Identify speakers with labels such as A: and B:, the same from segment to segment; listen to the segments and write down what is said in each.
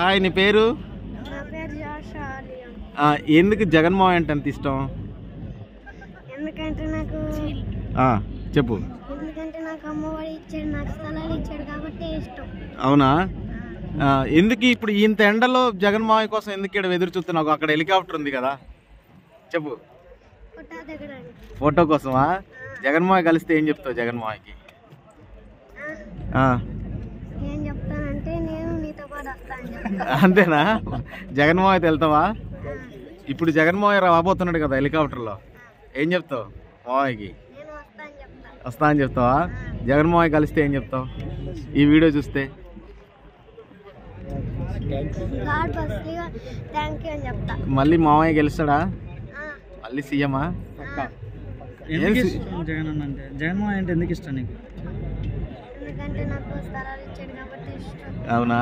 A: Hi, నీ పేరు?
B: నా పేరు జాషా ఆలియా.
A: ఎందుకు జగన్మోహన్ అంటే అంత ఇష్టం?
B: ఎందుకంటే నాకు
A: చెప్పు.
B: ఎందుకంటే నాకు అమ్మఒడి ఇచ్చాడు, నాకు స్థలాలు ఇచ్చాడు కాబట్టి ఇష్టం.
A: అవునా? ఎందుకు ఇప్పుడు ఇంత ఎండలో జగన్మోహన్ కోసం ఎందుకు ఇక్కడ ఎదురు చూస్తున్నావు? అక్కడ హెలికాప్టర్ ఉంది కదా, చెప్పు.
B: ఫోటో దిగడానికి.
A: ఫోటో కోసమా? జగన్మోహన్ కలిస్తే ఏం చెప్తావు జగన్మోహన్కి?
B: ఏం చెప్తానంటే నేను నీతో పాటు వస్తాను.
A: అంతేనా? జగన్మోహన్ వెళ్తావా? ఇప్పుడు జగన్మోహన్ రాబోతున్నాడు కదా హెలికాప్టర్లో, ఏం చెప్తావు మోహన్కి?
B: నేను వస్తాను చెప్తాను.
A: వస్తా అని చెప్తావా? జగన్మోహన్ కలిస్తే ఏం చెప్తావు ఈ వీడియో చూస్తే?
B: గాడ్ బస్లీగా థ్యాంక్ యూ అని చెప్తా.
A: మళ్ళీ మామయ్య గెలుస్తాడా? మళ్ళీ సీఎమా?
C: జగన్మోహన్ అంటే ఎందుకు ఇష్టం నీకు?
B: ఎందుకంటే నాకు స్థలాలు ఇచ్చాడు కాబట్టి ఇష్టం.
A: అవునా?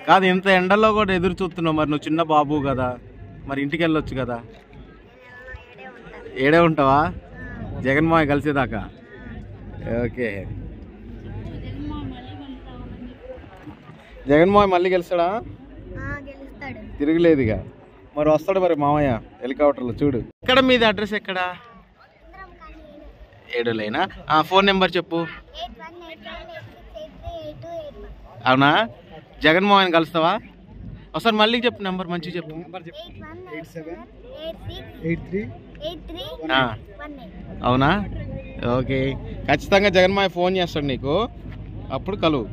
A: కాదు, ఇంత ఎండల్లో కూడా ఎదురు చూస్తున్నావు, మరి నువ్వు చిన్న బాబు కదా, మరి ఇంటికి వెళ్ళొచ్చు కదా. ఏడే ఉంటావా జగన్మోహన్ కలిసేదాకా? ఓకే. జగన్మోహన్ మళ్ళీ గెలుస్తాడా?
B: గెలుస్తాడు.
A: తిరగలేదు ఇక. మరి వస్తాడు మరి మామయ్య హెలికాప్టర్లో, చూడు. ఎక్కడ మీది అడ్రస్? ఎక్కడ? 7 లైనా? ఫోన్ నెంబర్ చెప్పు. అవునా? జగన్మోహన్ కలుస్తావా? ఒకసారి మళ్ళీ చెప్పు నెంబర్, మంచిగా చెప్పు. అవునా? ఓకే, ఖచ్చితంగా జగన్మోహన్ ఫోన్ చేస్తాడు నీకు, అప్పుడు కలువు.